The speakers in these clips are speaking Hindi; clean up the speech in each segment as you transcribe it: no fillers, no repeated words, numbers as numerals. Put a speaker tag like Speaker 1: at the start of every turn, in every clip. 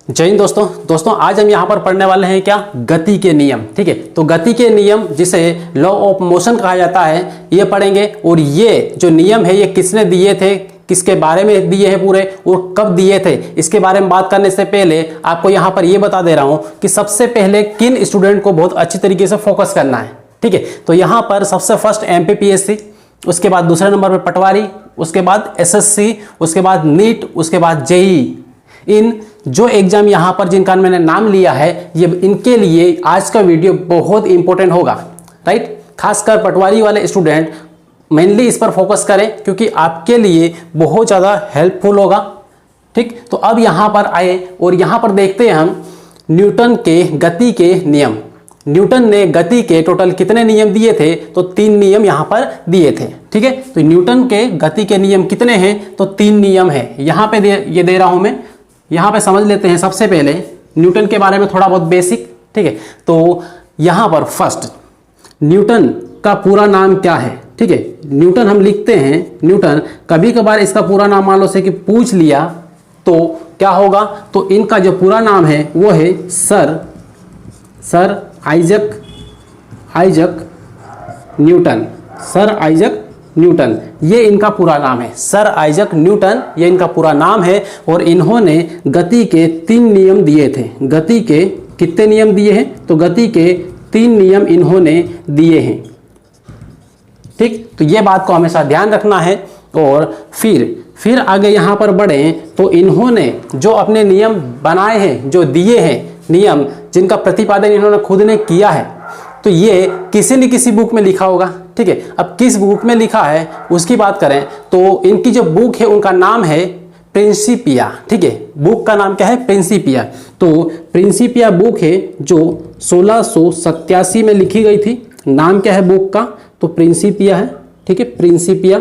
Speaker 1: जय हिंद दोस्तों आज हम यहाँ पर पढ़ने वाले हैं क्या, गति के नियम। ठीक है, तो गति के नियम जिसे लॉ ऑफ मोशन कहा जाता है ये पढ़ेंगे। और ये जो नियम है ये किसने दिए थे, किसके बारे में दिए हैं पूरे, और कब दिए थे, इसके बारे में बात करने से पहले आपको यहाँ पर ये बता दे रहा हूँ कि सबसे पहले किन स्टूडेंट को बहुत अच्छी तरीके से फोकस करना है। ठीक है, तो यहाँ पर सबसे फर्स्ट MPPSC, उसके बाद दूसरे नंबर पर पटवारी, उसके बाद SSC, उसके बाद नीट, उसके बाद JEE। इन जो एग्जाम यहाँ पर जिनका मैंने नाम लिया है ये इनके लिए आज का वीडियो बहुत इंपॉर्टेंट होगा। राइट, खासकर पटवारी वाले स्टूडेंट मेनली इस पर फोकस करें क्योंकि आपके लिए बहुत ज़्यादा हेल्पफुल होगा। ठीक, तो अब यहाँ पर आए और यहाँ पर देखते हैं हम न्यूटन के गति के नियम। न्यूटन ने गति के टोटल कितने नियम दिए थे, तो 3 नियम यहाँ पर दिए थे। ठीक है, तो न्यूटन के गति के नियम कितने हैं, तो 3 नियम है। यहाँ पे ये दे रहा हूँ मैं, यहाँ पे समझ लेते हैं सबसे पहले न्यूटन के बारे में थोड़ा बहुत बेसिक। ठीक है, तो यहाँ पर फर्स्ट न्यूटन का पूरा नाम क्या है। ठीक है, न्यूटन हम लिखते हैं न्यूटन, कभी कभार इसका पूरा नाम मान लो से कि पूछ लिया तो क्या होगा, तो इनका जो पूरा नाम है वो है sir Isaac Newton. Sir Isaac Newton ये इनका पूरा नाम है, सर आइजक न्यूटन ये इनका पूरा नाम है। और इन्होंने गति के 3 नियम दिए थे। गति के कितने नियम दिए हैं, तो गति के 3 नियम इन्होंने दिए हैं। ठीक, तो ये बात को हमेशा ध्यान रखना है। और फिर आगे यहाँ पर बढ़े तो इन्होंने जो अपने नियम बनाए हैं, जो दिए हैं नियम, जिनका प्रतिपादन इन्होंने खुद ने किया है, तो ये किसी न किसी बुक में लिखा होगा। ठीक है, अब किस बुक में लिखा है उसकी बात करें तो इनकी जो बुक है उनका नाम है प्रिंसिपिया। ठीक है, बुक का नाम क्या है, प्रिंसिपिया। तो प्रिंसिपिया बुक है जो 1687 में लिखी गई थी। नाम क्या है बुक का, तो प्रिंसिपिया है। ठीक है, प्रिंसिपिया।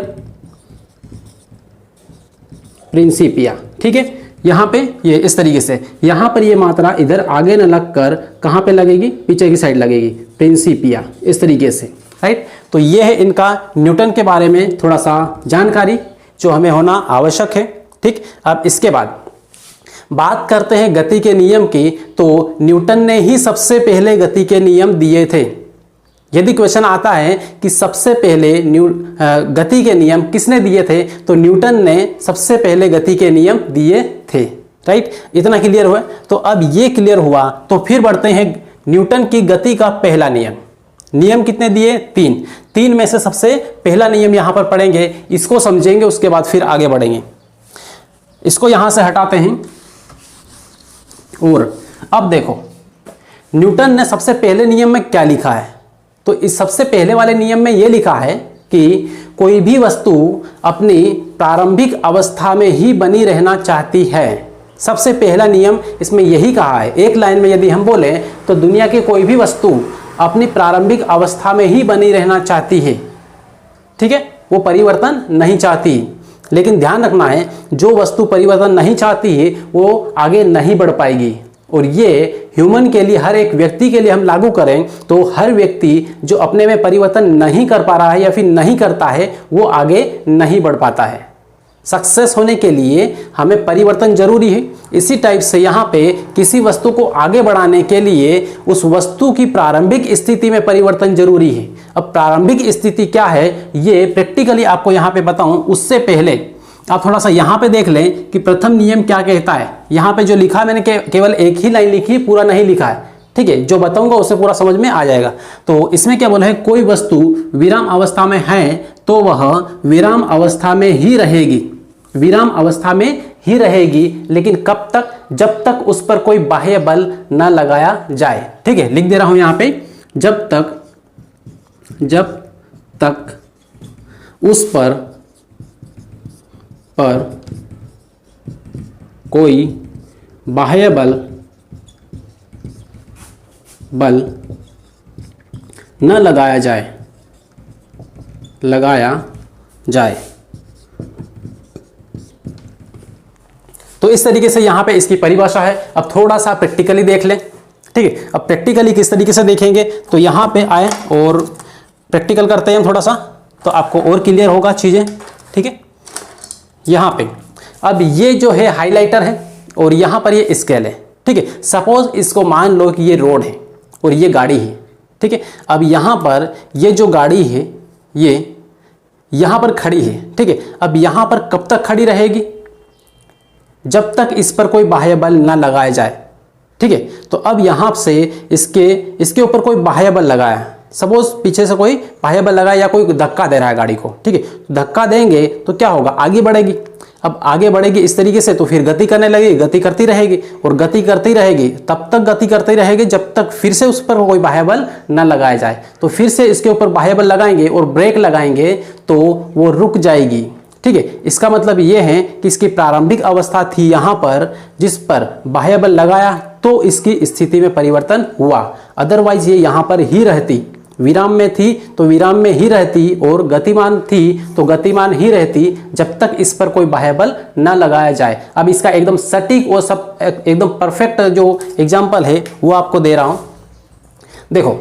Speaker 1: ठीक है, यहाँ पे ये इस तरीके से, यहाँ पर ये मात्रा इधर आगे न लगकर कहाँ पे लगेगी, पीछे की साइड लगेगी, प्रिंसिपिया, इस तरीके से। राइट, तो ये है इनका न्यूटन के बारे में थोड़ा सा जानकारी जो हमें होना आवश्यक है। ठीक, अब इसके बाद बात करते हैं गति के नियम की। तो न्यूटन ने ही सबसे पहले गति के नियम दिए थे। यदि क्वेश्चन आता है कि सबसे पहले गति के नियम किसने दिए थे, तो न्यूटन ने सबसे पहले गति के नियम दिए थे। राइट, इतना क्लियर हुआ। तो अब ये क्लियर हुआ तो फिर बढ़ते हैं न्यूटन की गति का पहला नियम। नियम कितने दिए, 3 में से सबसे पहला नियम यहां पर पढ़ेंगे, इसको समझेंगे, उसके बाद फिर आगे बढ़ेंगे। इसको यहां से हटाते हैं। और अब देखो न्यूटन ने सबसे पहले नियम में क्या लिखा है, तो इस सबसे पहले वाले नियम में यह लिखा है कि कोई भी वस्तु अपनी प्रारंभिक अवस्था में ही बनी रहना चाहती है। सबसे पहला नियम इसमें यही कहा है। एक लाइन में यदि हम बोले तो दुनिया की कोई भी वस्तु अपनी प्रारंभिक अवस्था में ही बनी रहना चाहती है। ठीक है, वो परिवर्तन नहीं चाहती। लेकिन ध्यान रखना है, जो वस्तु परिवर्तन नहीं चाहती है वो आगे नहीं बढ़ पाएगी। और ये ह्यूमन के लिए, हर एक व्यक्ति के लिए हम लागू करें तो हर व्यक्ति जो अपने में परिवर्तन नहीं कर पा रहा है या फिर नहीं करता है वो आगे नहीं बढ़ पाता है। सक्सेस होने के लिए हमें परिवर्तन जरूरी है। इसी टाइप से यहाँ पे किसी वस्तु को आगे बढ़ाने के लिए उस वस्तु की प्रारंभिक स्थिति में परिवर्तन जरूरी है। अब प्रारंभिक स्थिति क्या है ये प्रैक्टिकली आपको यहाँ पे बताऊं, उससे पहले आप थोड़ा सा यहाँ पे देख लें कि प्रथम नियम क्या कहता है। यहाँ पे जो लिखा है मैंने केवल एक ही लाइन लिखी, पूरा नहीं लिखा है। ठीक है, जो बताऊंगा उससे पूरा समझ में आ जाएगा। तो इसमें क्या बोला है, कोई वस्तु विराम अवस्था में है तो वह विराम अवस्था में ही रहेगी। विराम अवस्था में ही रहेगी, लेकिन कब तक, जब तक उस पर कोई बाह्य बल न लगाया जाए। ठीक है, लिख दे रहा हूं यहाँ पे, जब तक उस पर कोई बाह्य बल न लगाया जाए। तो इस तरीके से यहाँ पे इसकी परिभाषा है। अब थोड़ा सा प्रैक्टिकली देख लें। ठीक है, अब प्रैक्टिकली किस तरीके से देखेंगे, तो यहाँ पे आए और प्रैक्टिकल करते हैं थोड़ा सा, तो आपको और क्लियर होगा चीज़ें। ठीक है, यहाँ पे अब ये जो है हाइलाइटर है और यहाँ पर ये स्केल है। ठीक है। सपोज इसको मान लो कि ये रोड है और ये गाड़ी है, ठीक है। अब यहाँ पर ये जो गाड़ी है ये यहाँ पर खड़ी है, ठीक है। अब यहाँ पर कब तक खड़ी रहेगी? जब तक इस पर कोई बाह्य बल ना लगाया जाए, ठीक है। तो अब यहाँ से इसके ऊपर कोई बाह्य बल लगाया, सपोज पीछे से कोई बाह्य बल लगाया या कोई धक्का दे रहा है गाड़ी को, ठीक है। धक्का देंगे तो क्या होगा? आगे बढ़ेगी। अब आगे बढ़ेगी इस तरीके से तो फिर गति करने लगेगी, गति करती रहेगी और गति करती रहेगी, तब तक गति करती रहेगी जब तक फिर से उस पर कोई बाह्य बल न लगाया जाए। तो फिर से इसके ऊपर बाह्य बल लगाएंगे और ब्रेक लगाएंगे तो वो रुक जाएगी, ठीक है। इसका मतलब ये है कि इसकी प्रारंभिक अवस्था थी यहाँ पर, जिस पर बाह्य बल लगाया तो इसकी स्थिति में परिवर्तन हुआ, अदरवाइज ये यहाँ पर ही रहती। विराम में थी तो विराम में ही रहती और गतिमान थी तो गतिमान ही रहती जब तक इस पर कोई बाह्य बल न लगाया जाए। अब इसका एकदम सटीक और सब एकदम परफेक्ट जो एग्जाम्पल है वो आपको दे रहा हूँ। देखो,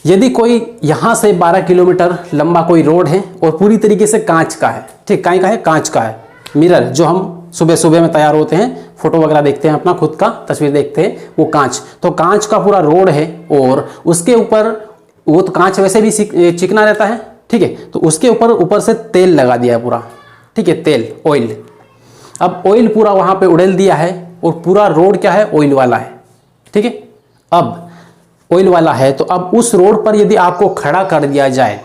Speaker 1: यदि कोई यहाँ से 12 किलोमीटर लंबा कोई रोड है और पूरी तरीके से कांच का है, ठीक, काहे का है? कांच का है। मिरर जो हम सुबह सुबह में तैयार होते हैं, फोटो वगैरह देखते हैं, अपना खुद का तस्वीर देखते हैं, वो कांच, तो कांच का पूरा रोड है और उसके ऊपर, वो तो कांच वैसे भी चिकना रहता है, ठीक है। तो उसके ऊपर से तेल लगा दिया है पूरा, ठीक है, तेल, ऑयल। अब ऑयल पूरा वहाँ पे उड़ेल दिया है और पूरा रोड क्या है? ऑयल वाला है, ठीक है। अब ऑयल वाला है तो अब उस रोड पर यदि आपको खड़ा कर दिया जाए,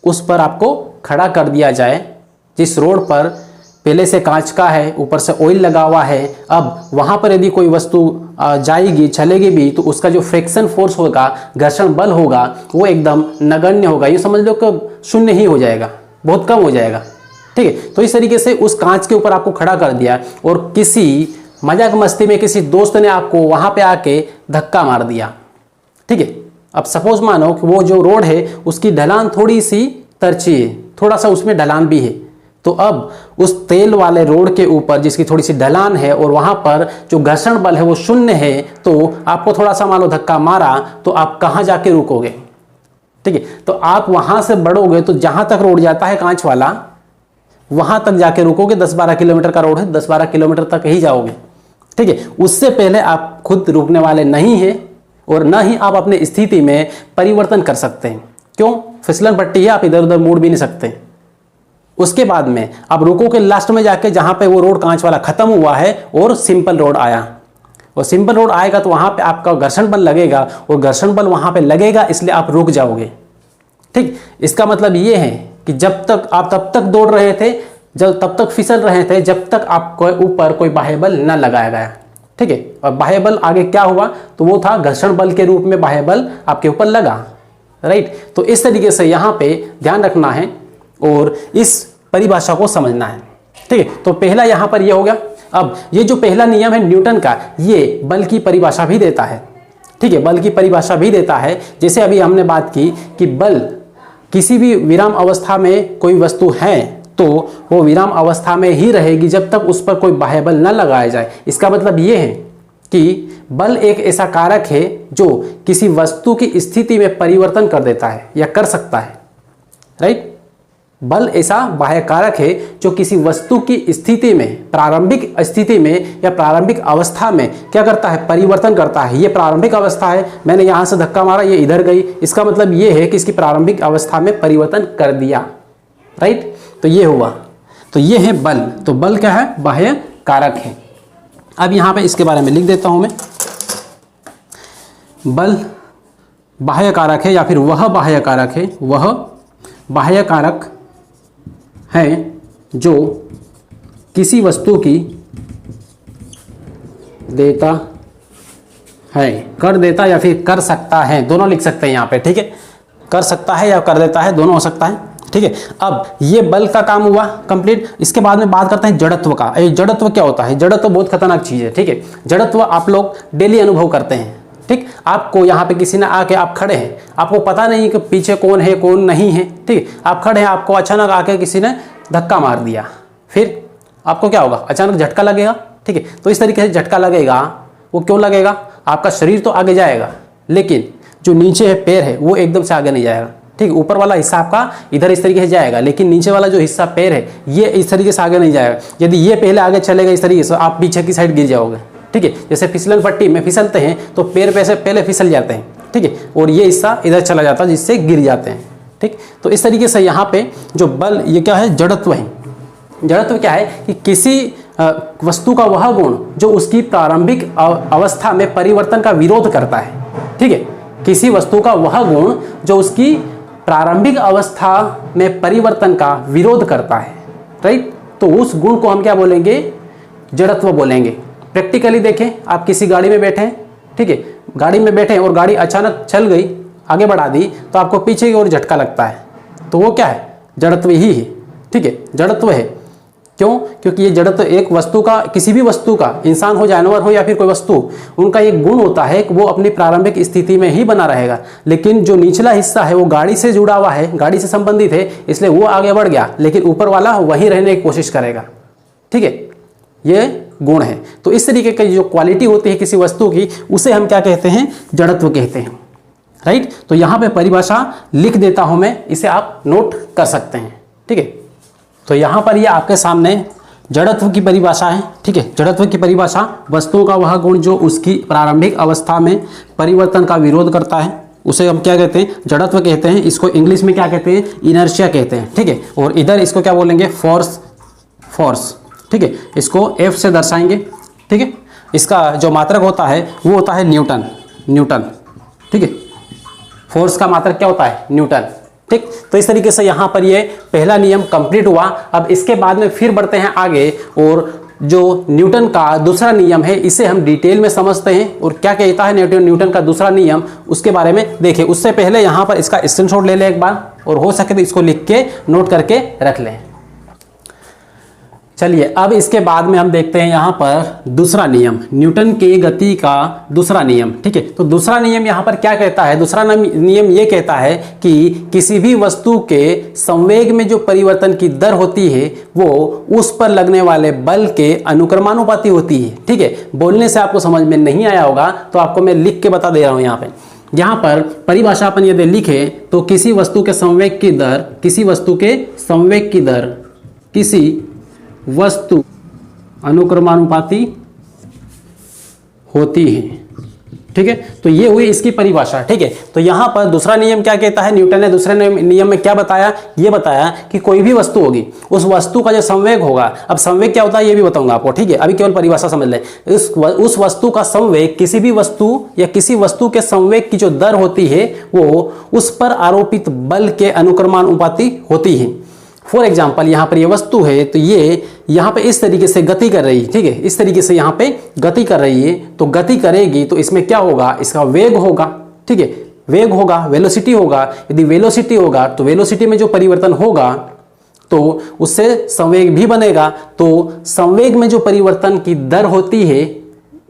Speaker 1: उस पर आपको खड़ा कर दिया जाए, जिस रोड पर पहले से कांच का है, ऊपर से ऑयल लगा हुआ है, अब वहाँ पर यदि कोई वस्तु जाएगी, चलेगी भी, तो उसका जो फ्रिक्शन फोर्स होगा, घर्षण बल होगा, वो एकदम नगण्य होगा। ये समझ लो कि शून्य ही हो जाएगा, बहुत कम हो जाएगा, ठीक है। तो इस तरीके से उस कांच के ऊपर आपको खड़ा कर दिया और किसी मजाक मस्ती में किसी दोस्त ने आपको वहाँ पे आके धक्का मार दिया, ठीक है। अब सपोज मानो कि वो जो रोड है उसकी ढलान थोड़ी सी तिरछी है, थोड़ा सा उसमें ढलान भी है, तो अब उस तेल वाले रोड के ऊपर जिसकी थोड़ी सी ढलान है और वहां पर जो घर्षण बल है वो शून्य है, तो आपको थोड़ा सा मान लो धक्का मारा तो आप कहाँ जाके रुकोगे? ठीक है, तो आप वहां से बढ़ोगे तो जहां तक रोड जाता है कांच वाला वहां तक जाके रुकोगे। 10-12 किलोमीटर का रोड है, 10-12 किलोमीटर तक ही जाओगे, ठीक है। उससे पहले आप खुद रुकने वाले नहीं है और न ही आप अपने स्थिति में परिवर्तन कर सकते हैं। क्यों? फिसलन पट्टी है, आप इधर उधर मुड़ भी नहीं सकते। उसके बाद में आप रुकोगे लास्ट में जाके जहां पे वो रोड कांच वाला खत्म हुआ है और सिंपल रोड आया, और सिंपल रोड आएगा तो वहां पे आपका घर्षण बल लगेगा और घर्षण बल वहां पे लगेगा, इसलिए आप रुक जाओगे, ठीक। इसका मतलब ये है कि जब तक आप तब तक दौड़ रहे थे, जब तब तक फिसल रहे थे जब तक आपको ऊपर कोई बाह्य बल न लगाया गया, ठीक है। और बाह्य बल आगे क्या हुआ? तो वो था घर्षण बल के रूप में बाह्य बल आपके ऊपर लगा, राइट। तो इस तरीके से यहाँ पे ध्यान रखना है और इस परिभाषा को समझना है, ठीक है। तो पहला यहाँ पर ये हो गया। अब ये जो पहला नियम है न्यूटन का, ये बल की परिभाषा भी देता है, ठीक है, बल की परिभाषा भी देता है। जैसे अभी हमने बात की कि बल किसी भी विराम अवस्था में कोई वस्तु है तो वो विराम अवस्था में ही रहेगी जब तक उस पर कोई बाह्य बल न लगाया जाए। इसका मतलब ये है कि बल एक ऐसा कारक है जो किसी वस्तु की स्थिति में परिवर्तन कर देता है या कर सकता है, राइट। बल ऐसा बाह्य कारक है जो किसी वस्तु की स्थिति में, प्रारंभिक स्थिति में या प्रारंभिक अवस्था में क्या करता है? परिवर्तन करता है। ये प्रारंभिक अवस्था है, मैंने यहाँ से धक्का मारा, ये इधर गई, इसका मतलब ये है कि इसकी प्रारंभिक अवस्था में परिवर्तन कर दिया, राइट। तो ये हुआ, तो ये है बल। तो बल क्या है? बाह्य कारक है। अब यहाँ पे इसके बारे में लिख देता हूँ मैं, बल बाह्य कारक है या फिर वह बाह्य कारक है, वह बाह्य कारक है जो किसी वस्तु की देता है, कर देता या फिर कर सकता है, दोनों लिख सकते हैं यहाँ पे, ठीक है। कर सकता है या कर देता है, दोनों हो सकता है, ठीक है। अब ये बल का काम हुआ कंप्लीट। इसके बाद में बात करते हैं जड़त्व का। ये जड़त्व क्या होता है? जड़त्व बहुत खतरनाक चीज़ है, ठीक है। जड़त्व आप लोग डेली अनुभव करते हैं, ठीक। आपको यहाँ पे किसी ने आके, आप खड़े हैं, आपको पता नहीं कि पीछे कौन है कौन नहीं है, ठीक। आप खड़े हैं, आपको अचानक आके किसी ने धक्का मार दिया, फिर आपको क्या होगा? अचानक झटका लगेगा, ठीक है। तो इस तरीके से झटका लगेगा। वो क्यों लगेगा? आपका शरीर तो आगे जाएगा लेकिन जो नीचे है पैर है वो एकदम से आगे नहीं जाएगा, ठीक। ऊपर वाला हिस्सा आपका इधर इस तरीके से जाएगा लेकिन नीचे वाला जो हिस्सा पैर है ये इस तरीके से आगे नहीं जाएगा। यदि ये पहले आगे चलेगा इस तरीके से, आप पीछे की साइड गिर जाओगे, ठीक है। जैसे फिसलन पट्टी में फिसलते हैं तो पैर पैसे पहले फिसल जाते हैं, ठीक है, और ये हिस्सा इधर चला जाता है जिससे गिर जाते हैं, ठीक। तो इस तरीके से यहाँ पे जो बल, ये क्या है, जड़त्व है। जड़त्व क्या है कि किसी वस्तु का वह गुण जो उसकी प्रारंभिक अवस्था में परिवर्तन का विरोध करता है, ठीक है। किसी वस्तु का वह गुण जो उसकी प्रारंभिक अवस्था में परिवर्तन का विरोध करता है, राइट। तो उस गुण को हम क्या बोलेंगे, जड़त्व बोलेंगे। प्रैक्टिकली देखें, आप किसी गाड़ी में बैठे हैं, ठीक है, गाड़ी में बैठे और गाड़ी अचानक चल गई, आगे बढ़ा दी, तो आपको पीछे की ओर झटका लगता है, तो वो क्या है, जड़त्व ही है, ठीक है, जड़त्व है। क्यों? क्योंकि ये जड़त्व एक वस्तु का, किसी भी वस्तु का, इंसान हो, जानवर हो या फिर कोई वस्तु, उनका एक गुण होता है कि वो अपनी प्रारंभिक स्थिति में ही बना रहेगा। लेकिन जो निचला हिस्सा है वो गाड़ी से जुड़ा हुआ है, गाड़ी से संबंधित है, इसलिए वो आगे बढ़ गया, लेकिन ऊपर वाला वहीं रहने की कोशिश करेगा, ठीक है, ये गुण है। तो इस तरीके की जो क्वालिटी होती है किसी वस्तु की, उसे हम क्या कहते हैं, जड़त्व कहते हैं, राइट। तो यहाँ पे परिभाषा लिख देता हूं मैं, इसे आप नोट कर सकते हैं, ठीक है। तो यहाँ पर ये आपके सामने जड़त्व की परिभाषा है, ठीक है। जड़त्व की परिभाषा, वस्तु का वह गुण जो उसकी प्रारंभिक अवस्था में परिवर्तन का विरोध करता है, उसे हम क्या कहते हैं, जड़त्व कहते हैं। इसको इंग्लिश में क्या कहते हैं, इनर्शिया कहते हैं, ठीक है। और इधर इसको क्या बोलेंगे, फोर्स, फोर्स, ठीक है। इसको F से दर्शाएंगे, ठीक है। इसका जो मात्रक होता है वो होता है न्यूटन, न्यूटन, ठीक है। फोर्स का मात्रक क्या होता है, न्यूटन, ठीक। तो इस तरीके से यहाँ पर ये पहला नियम कंप्लीट हुआ। अब इसके बाद में फिर बढ़ते हैं आगे, और जो न्यूटन का दूसरा नियम है इसे हम डिटेल में समझते हैं, और क्या कहता है न्यूटन का दूसरा नियम, उसके बारे में देखें। उससे पहले यहाँ पर इसका स्क्रीनशॉट ले लें एक बार, और हो सके तो इसको लिख के नोट करके रख लें। चलिए अब इसके बाद में हम देखते हैं यहाँ पर दूसरा नियम, न्यूटन के गति का दूसरा नियम, ठीक है। तो दूसरा नियम यहाँ पर क्या कहता है, दूसरा नियम ये कहता है कि किसी भी वस्तु के संवेग में जो परिवर्तन की दर होती है वो उस पर लगने वाले बल के अनुक्रमानुपाती होती है, ठीक है। बोलने से आपको समझ में नहीं आया होगा तो आपको मैं लिख के बता दे रहा हूँ। यहाँ पर परिभाषा अपन यदि लिखे तो किसी वस्तु के संवेग की दर, किसी वस्तु के संवेग की दर किसी वस्तु अनुक्रमानुपाती होती है, ठीक है। तो ये हुई इसकी परिभाषा, ठीक है। तो यहां पर दूसरा नियम क्या कहता है, न्यूटन ने दूसरे नियम में क्या बताया, ये बताया कि कोई भी वस्तु होगी, उस वस्तु का जो संवेग होगा, अब संवेग क्या होता है ये भी बताऊंगा आपको, ठीक है। अभी केवल परिभाषा समझ लें। उस वस्तु का संवेग, किसी भी वस्तु या किसी वस्तु के संवेग की जो दर होती है वो उस पर आरोपित बल के अनुक्रमानुपाती होती है। फॉर एग्जाम्पल यहाँ पर ये वस्तु है, तो ये यहाँ पे इस तरीके से गति कर रही है, ठीक है, इस तरीके से यहाँ पे गति कर रही है। तो गति करेगी तो इसमें क्या होगा, इसका वेग होगा, ठीक है, वेग होगा, वेलोसिटी होगा। यदि वेलोसिटी होगा तो वेलोसिटी में जो परिवर्तन होगा तो उससे संवेग भी बनेगा। तो संवेग में जो परिवर्तन की दर होती है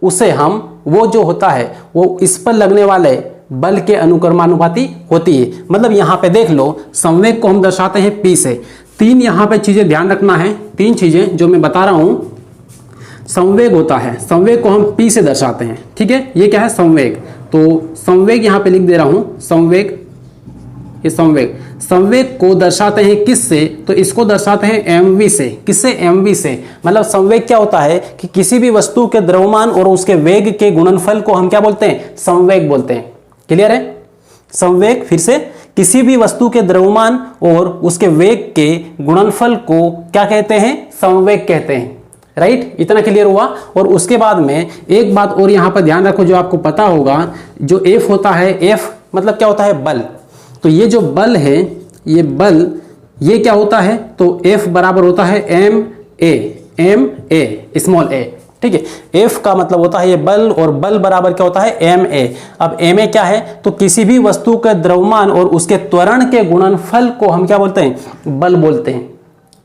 Speaker 1: उसे हम, वो जो होता है वो इस पर लगने वाले बल के अनुक्रमानुपाती होती है। मतलब यहाँ पे देख लो, संवेग को हम दर्शाते हैं P से। तीन यहाँ पे चीजें ध्यान रखना है, तीन चीजें जो मैं बता रहा हूं। संवेग होता है, संवेग को हम P से दर्शाते हैं, ठीक है। ये क्या है, संवेग। तो संवेग यहाँ पे लिख दे रहा हूं, संवेग, ये संवेग, संवेग को दर्शाते हैं किससे, तो इसको दर्शाते हैं mv से। किससे, mv से। मतलब संवेग क्या होता है कि किसी भी वस्तु के द्रव्यमान और उसके वेग के गुणनफल को हम क्या बोलते हैं, संवेग बोलते हैं। क्लियर है, संवेग, फिर से, किसी भी वस्तु के द्रव्यमान और उसके वेग के गुणनफल को क्या कहते हैं, संवेग कहते हैं, राइट। इतना क्लियर हुआ। और उसके बाद में एक बात और यहाँ पर ध्यान रखो जो आपको पता होगा, जो F होता है, F मतलब क्या होता है, बल। तो ये जो बल है, ये बल, ये क्या होता है, तो F बराबर होता है ma, स्मॉल a, ठीक है। F का मतलब होता है ये बल, और बल बराबर क्या होता है, ma। अब ma क्या है, तो किसी भी वस्तु के द्रव्यमान और उसके त्वरण के गुणनफल को हम क्या बोलते हैं, बल बोलते हैं,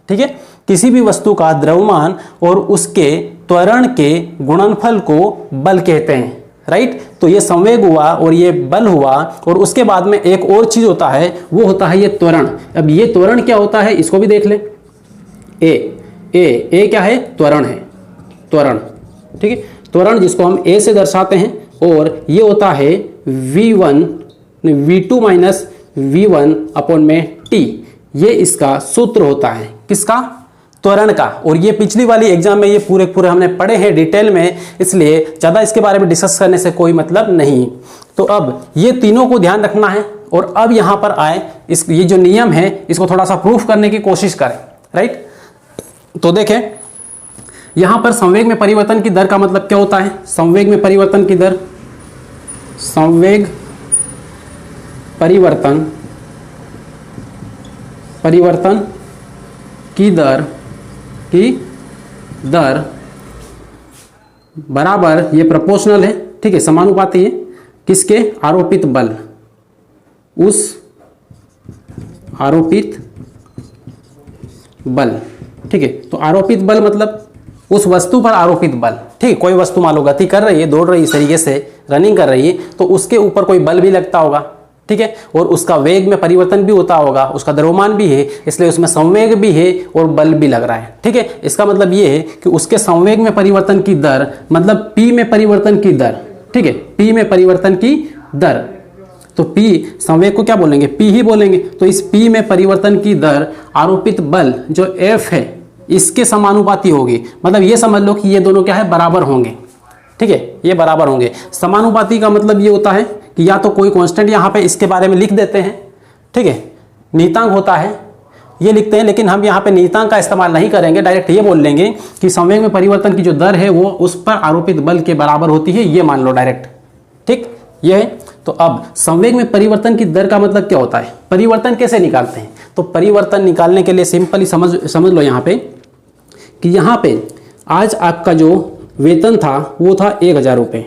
Speaker 1: ठीक है। किसी भी वस्तु का द्रव्यमान और उसके त्वरण के गुणनफल को बल कहते हैं, राइट। तो ये संवेग हुआ और ये बल हुआ। और उसके बाद में एक और चीज होता है, वो होता है ये त्वरण। अब ये त्वरण क्या होता है, इसको भी देख लें। ए क्या है, त्वरण है, त्वरण, ठीक है। त्वरण जिसको हम a से दर्शाते हैं। और ये होता है v2 माइनस v1 अपॉन में t। ये इसका सूत्र होता है, किसका, त्वरण का। और ये पिछली वाली एग्जाम में ये पूरे हमने पढ़े हैं डिटेल में, इसलिए ज़्यादा इसके बारे में डिस्कस करने से कोई मतलब नहीं। तो अब ये तीनों को ध्यान रखना है और अब यहाँ पर आए ये जो नियम है इसको थोड़ा सा प्रूफ करने की कोशिश करें, राइट। तो देखें यहाँ पर संवेग में परिवर्तन की दर का मतलब क्या होता है। संवेग में परिवर्तन की दर, संवेग परिवर्तन की दर बराबर, ये प्रोपोर्शनल है, ठीक है, समानुपाती है किसके, आरोपित बल, उस आरोपित बल, ठीक है। तो आरोपित बल मतलब उस वस्तु पर आरोपित बल, ठीक है। कोई वस्तु मान लो गति कर रही है, दौड़ रही है, इस तरीके से रनिंग कर रही है, तो उसके ऊपर कोई बल भी लगता होगा, ठीक है, और उसका वेग में परिवर्तन भी होता होगा, उसका द्रव्यमान भी है, इसलिए उसमें संवेग भी है और बल भी लग रहा है, ठीक है। इसका मतलब ये है कि उसके संवेग में परिवर्तन की दर मतलब P में परिवर्तन की दर, ठीक है, P में परिवर्तन की दर। तो P संवेग को क्या बोलेंगे, P ही बोलेंगे। तो इस P में परिवर्तन की दर आरोपित बल जो F है इसके समानुपाती होगी। मतलब ये समझ लो कि ये दोनों क्या है, बराबर होंगे, ठीक है, ये बराबर होंगे। समानुपाती का मतलब ये होता है कि या तो कोई कांस्टेंट यहाँ पे इसके बारे में लिख देते हैं, ठीक है, नियतांक होता है ये लिखते हैं, लेकिन हम यहाँ पे नियतांक का इस्तेमाल नहीं करेंगे, डायरेक्ट ये बोल लेंगे कि संवेग में परिवर्तन की जो दर है वो उस पर आरोपित बल के बराबर होती है, ये मान लो डायरेक्ट, ठीक, ये है। तो अब संवेग में परिवर्तन की दर का मतलब क्या होता है, परिवर्तन कैसे निकालते हैं। तो परिवर्तन निकालने के लिए सिंपली समझ लो यहाँ पे कि यहाँ पे आज आपका जो वेतन था वो था 1000 रुपये,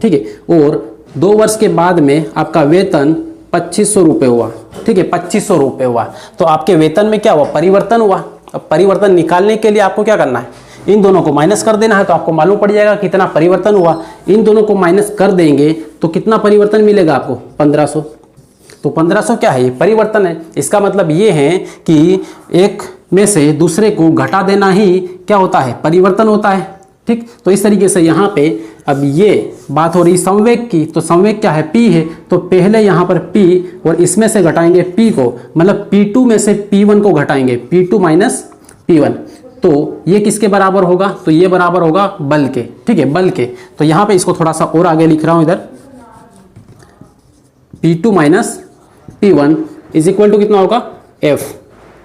Speaker 1: ठीक है, और 2 वर्ष के बाद में आपका वेतन 2500 रुपये हुआ, ठीक है, 2500 रुपये हुआ। तो आपके वेतन में क्या हुआ, परिवर्तन हुआ। अब परिवर्तन निकालने के लिए आपको क्या करना है, इन दोनों को माइनस कर देना है, तो आपको मालूम पड़ जाएगा कितना परिवर्तन हुआ। इन दोनों को माइनस कर देंगे तो कितना परिवर्तन मिलेगा आपको, 1500। तो 1500 क्या है, ये परिवर्तन है। इसका मतलब ये है कि एक में से दूसरे को घटा देना ही क्या होता है, परिवर्तन होता है, ठीक। तो इस तरीके से यहाँ पे अब ये बात हो रही संवेग की, तो संवेग क्या है, P है, तो पहले यहाँ पर P और इसमें से घटाएंगे P को, मतलब P2 में से P1 को घटाएंगे, P2 माइनस P1। तो ये किसके बराबर होगा, तो ये बराबर होगा बल के, ठीक है, बल के। तो यहाँ पे इसको थोड़ा सा और आगे लिख रहा हूँ, इधर P2 minus P1 is equal to कितना होगा, F,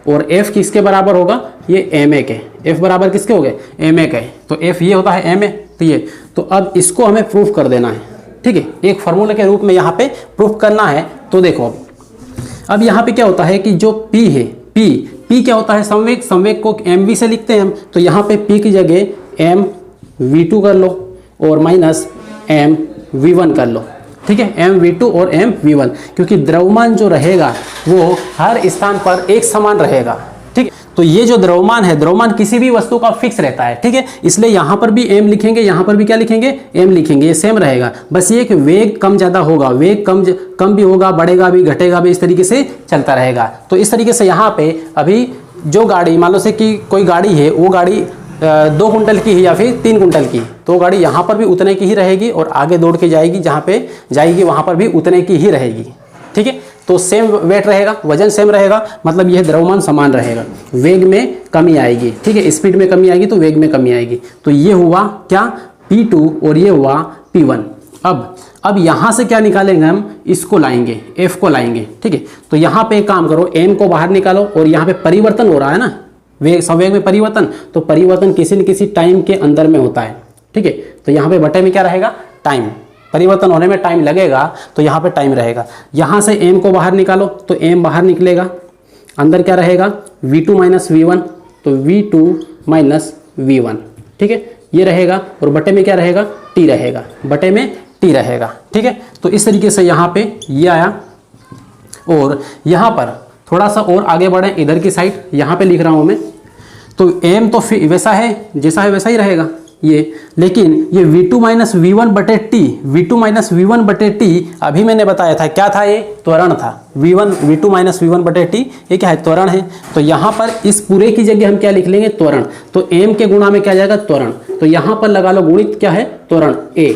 Speaker 1: और F किसके बराबर होगा, ये ma के, F बराबर किसके हो गए, ma के। तो F ये होता है ma, तो ये, तो अब इसको हमें प्रूफ कर देना है, ठीक है, एक फार्मूले के रूप में यहाँ पे प्रूफ करना है। तो देखो अब यहाँ पे क्या होता है कि जो P है, P क्या होता है, संवेग, संवेग को mv से लिखते हैं हम। तो यहाँ पे P की जगह mv2 कर लो और माइनस mv1 कर लो, ठीक है, mv2 और mv1, क्योंकि द्रव्यमान जो रहेगा वो हर स्थान पर एक समान रहेगा, ठीक है। तो ये जो द्रव्यमान है, द्रव्यमान किसी भी वस्तु का फिक्स रहता है, ठीक है, इसलिए यहाँ पर भी m लिखेंगे, यहाँ पर भी क्या लिखेंगे, m लिखेंगे, ये सेम रहेगा। बस ये कि वेग कम ज़्यादा होगा, वेग कम भी होगा, बढ़ेगा भी, घटेगा भी, इस तरीके से चलता रहेगा। तो इस तरीके से यहाँ पे अभी जो गाड़ी, मान लो से कि कोई गाड़ी है, वो गाड़ी 2 कुंटल की है या फिर 3 कुंटल की, तो गाड़ी यहाँ पर भी उतने की ही रहेगी और आगे दौड़ के जाएगी, जहाँ पे जाएगी वहाँ पर भी उतने की ही रहेगी, ठीक है। तो सेम वेट रहेगा, वजन सेम रहेगा, मतलब यह द्रव्यमान समान रहेगा, वेग में कमी आएगी, ठीक है, स्पीड में कमी आएगी तो वेग में कमी आएगी। तो ये हुआ क्या, P2 और ये हुआ P1। अब यहाँ से क्या निकालेंगे हम, इसको लाएंगे, F को लाएंगे, ठीक है। तो यहाँ पे एक काम करो, m को बाहर निकालो और यहाँ पे परिवर्तन हो रहा है ना, वेग, संवेग में परिवर्तन, तो परिवर्तन किसी न किसी टाइम के अंदर में होता है, ठीक है। तो यहाँ पे बटे में क्या रहेगा, टाइम, परिवर्तन होने में टाइम लगेगा तो यहाँ पे टाइम रहेगा। यहाँ से m को बाहर निकालो तो m बाहर निकलेगा, अंदर क्या रहेगा, v2 माइनस v1, तो v2 माइनस v1, ठीक है, ये रहेगा, और बटे में क्या रहेगा, t रहेगा, बटे में t रहेगा, ठीक है। तो इस तरीके से यहाँ पे ये आया, और यहाँ पर थोड़ा सा और आगे बढ़े इधर की साइड, यहाँ पे लिख रहा हूँ मैं, तो m तो फिर वैसा है, जैसा है वैसा ही रहेगा ये, लेकिन ये v2 माइनस वी1 बटे टी, v2 माइनस वी1 बटे टी अभी मैंने बताया था क्या था, ये त्वरण था, v2 माइनस वी1 बटे टी, ये क्या है, त्वरण है। तो यहाँ पर इस पूरे की जगह हम क्या लिख लेंगे, त्वरण। तो m के गुणा में क्या जाएगा, त्वरण, तो यहाँ पर लगा लो गुणित क्या है, त्वरण a,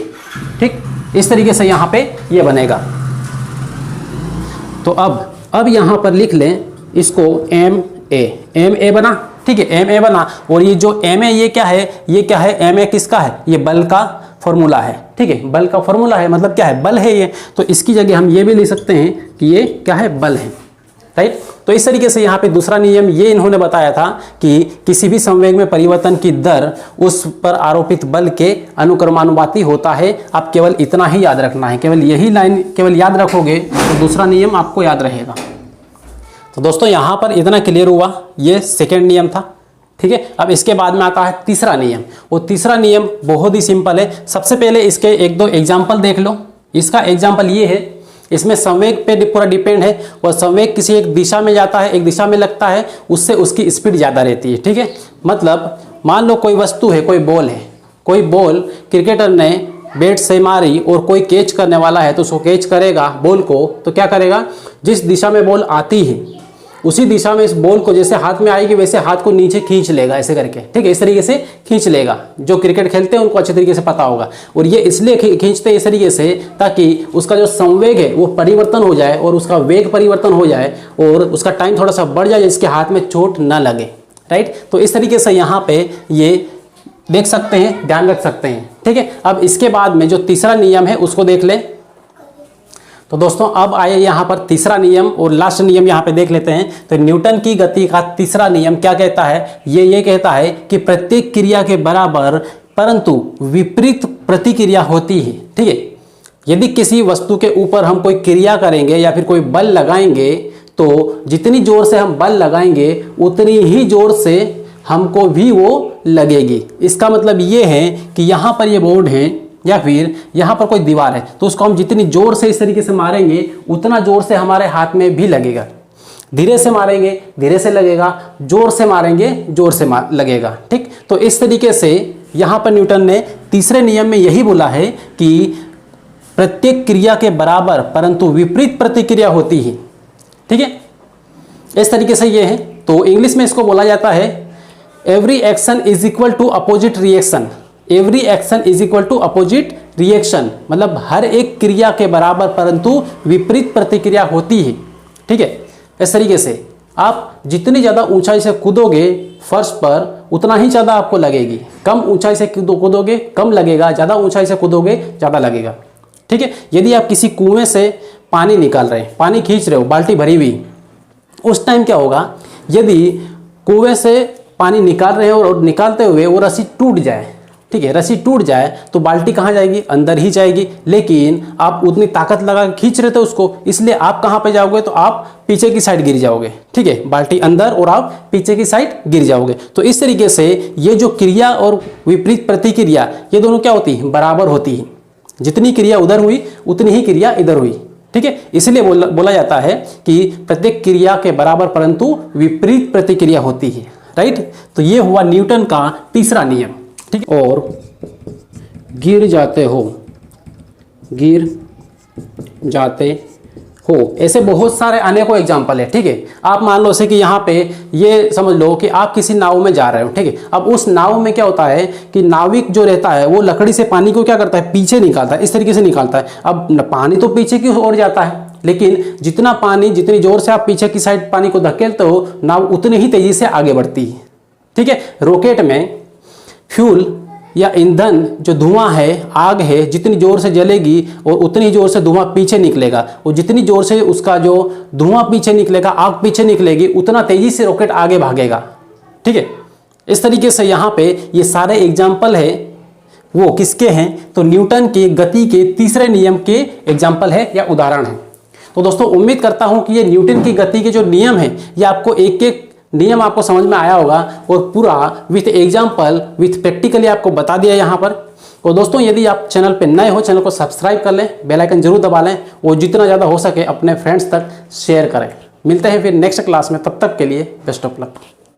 Speaker 1: ठीक, इस तरीके से यहाँ पे ये बनेगा। तो अब यहाँ पर लिख लें इसको ma बना, ठीक है, एम ए बना। और ये जो एम ए ये क्या है, ये क्या है, एम ए किसका है, ये बल का फॉर्मूला है। ठीक है, बल का फॉर्मूला है मतलब क्या है, बल है ये। तो इसकी जगह हम ये भी लिख सकते हैं कि ये क्या है, बल है। राइट। तो इस तरीके से यहाँ पे दूसरा नियम ये इन्होंने बताया था कि किसी भी संवेग में परिवर्तन की दर उस पर आरोपित बल के अनुक्रमानुपाती होता है। आप केवल इतना ही याद रखना है, केवल यही लाइन केवल याद रखोगे तो दूसरा नियम आपको याद रहेगा। तो दोस्तों यहाँ पर इतना क्लियर हुआ, ये सेकेंड नियम था। ठीक है, अब इसके बाद में आता है तीसरा नियम। और तीसरा नियम बहुत ही सिंपल है। सबसे पहले इसके एक दो एग्जाम्पल देख लो। इसका एग्जाम्पल ये है, इसमें संवेग पे पूरा डिपेंड है। और संवेग किसी एक दिशा में जाता है, एक दिशा में लगता है, उससे उसकी स्पीड ज़्यादा रहती है। ठीक है, मतलब मान लो कोई वस्तु है, कोई बॉल है, कोई बॉल क्रिकेटर ने बैट से मारी और कोई कैच करने वाला है, तो उसको कैच करेगा बॉल को, तो क्या करेगा, जिस दिशा में बॉल आती है उसी दिशा में इस बॉल को जैसे हाथ में आएगी वैसे हाथ को नीचे खींच लेगा ऐसे करके। ठीक है, इस तरीके से खींच लेगा। जो क्रिकेट खेलते हैं उनको अच्छे तरीके से पता होगा। और ये इसलिए खींचते हैं इस तरीके से ताकि उसका जो संवेग है वो परिवर्तन हो जाए और उसका वेग परिवर्तन हो जाए और उसका टाइम थोड़ा सा बढ़ जाए, जिसके हाथ में चोट ना लगे। राइट। तो इस तरीके से यहाँ पे ये देख सकते हैं, ध्यान रख सकते हैं। ठीक है, अब इसके बाद में जो तीसरा नियम है उसको देख ले। तो दोस्तों अब आए यहाँ पर तीसरा नियम और लास्ट नियम यहाँ पे देख लेते हैं। तो न्यूटन की गति का तीसरा नियम क्या कहता है, ये कहता है कि प्रत्येक क्रिया के बराबर परंतु विपरीत प्रतिक्रिया होती है। ठीक है, यदि किसी वस्तु के ऊपर हम कोई क्रिया करेंगे या फिर कोई बल लगाएंगे तो जितनी जोर से हम बल लगाएंगे उतनी ही जोर से हमको भी वो लगेगी। इसका मतलब ये है कि यहाँ पर ये बोर्ड है या फिर यहाँ पर कोई दीवार है, तो उसको हम जितनी जोर से इस तरीके से मारेंगे उतना जोर से हमारे हाथ में भी लगेगा। धीरे से मारेंगे धीरे से लगेगा, जोर से मारेंगे जोर से लगेगा। ठीक, तो इस तरीके से यहाँ पर न्यूटन ने तीसरे नियम में यही बोला है कि प्रत्येक क्रिया के बराबर परंतु विपरीत प्रतिक्रिया होती है। ठीक है, इस तरीके से ये है। तो इंग्लिश में इसको बोला जाता है every action is equal to opposite reaction. Every action is equal to opposite reaction मतलब हर एक क्रिया के बराबर परंतु विपरीत प्रतिक्रिया होती है। ठीक है, इस तरीके से आप जितनी ज़्यादा ऊंचाई से कूदोगे फर्श पर उतना ही ज़्यादा आपको लगेगी। कम ऊंचाई से कूदोगे कम लगेगा, ज़्यादा ऊंचाई से कूदोगे ज़्यादा लगेगा। ठीक है, यदि आप किसी कुएं से पानी निकाल रहे हैं, पानी खींच रहे हो, बाल्टी भरी हुई, उस टाइम क्या होगा, यदि कुएं से पानी निकाल रहे हो और निकालते हुए वो रस्सी टूट जाए, ठीक है, रस्सी टूट जाए तो बाल्टी कहाँ जाएगी, अंदर ही जाएगी। लेकिन आप उतनी ताकत लगा खींच रहे थे उसको, इसलिए आप कहाँ पे जाओगे, तो आप पीछे की साइड गिर जाओगे। ठीक है, बाल्टी अंदर और आप पीछे की साइड गिर जाओगे। तो इस तरीके से ये जो क्रिया और विपरीत प्रतिक्रिया ये दोनों क्या होती है, बराबर होती है। जितनी क्रिया उधर हुई उतनी ही क्रिया इधर हुई। ठीक है, इसलिए बोला जाता है कि प्रत्येक क्रिया के बराबर परंतु विपरीत प्रतिक्रिया होती है। राइट, तो ये हुआ न्यूटन का तीसरा नियम। ठीक, और गिर जाते हो ऐसे बहुत सारे अनेकों एग्जाम्पल है। ठीक है, आप मान लो से कि यहाँ पे ये समझ लो कि आप किसी नाव में जा रहे हो। ठीक है, अब उस नाव में क्या होता है कि नाविक जो रहता है वो लकड़ी से पानी को क्या करता है, पीछे निकालता है, इस तरीके से निकालता है। अब पानी तो पीछे की ओर जाता है, लेकिन जितना पानी, जितनी जोर से आप पीछे की साइड पानी को धकेलते हो, नाव उतनी ही तेजी से आगे बढ़ती है। ठीक है, रॉकेट में फ्यूल या ईंधन जो धुआं है, आग है, जितनी जोर से जलेगी और उतनी जोर से धुआं पीछे निकलेगा, और जितनी जोर से उसका जो धुआं पीछे निकलेगा, आग पीछे निकलेगी, उतना तेजी से रॉकेट आगे भागेगा। ठीक है, इस तरीके से यहाँ पे ये सारे एग्जाम्पल है वो किसके हैं, तो न्यूटन के गति के तीसरे नियम के एग्जाम्पल है या उदाहरण है। तो दोस्तों उम्मीद करता हूँ कि ये न्यूटन की गति के जो नियम है ये आपको एक एक नियम आपको समझ में आया होगा और पूरा विथ एग्जाम्पल विथ प्रैक्टिकली आपको बता दिया यहाँ पर। और दोस्तों यदि आप चैनल पे नए हो, चैनल को सब्सक्राइब कर लें, बेल आइकन जरूर दबा लें और जितना ज़्यादा हो सके अपने फ्रेंड्स तक शेयर करें। मिलते हैं फिर नेक्स्ट क्लास में, तब तक के लिए बेस्ट ऑफ लक।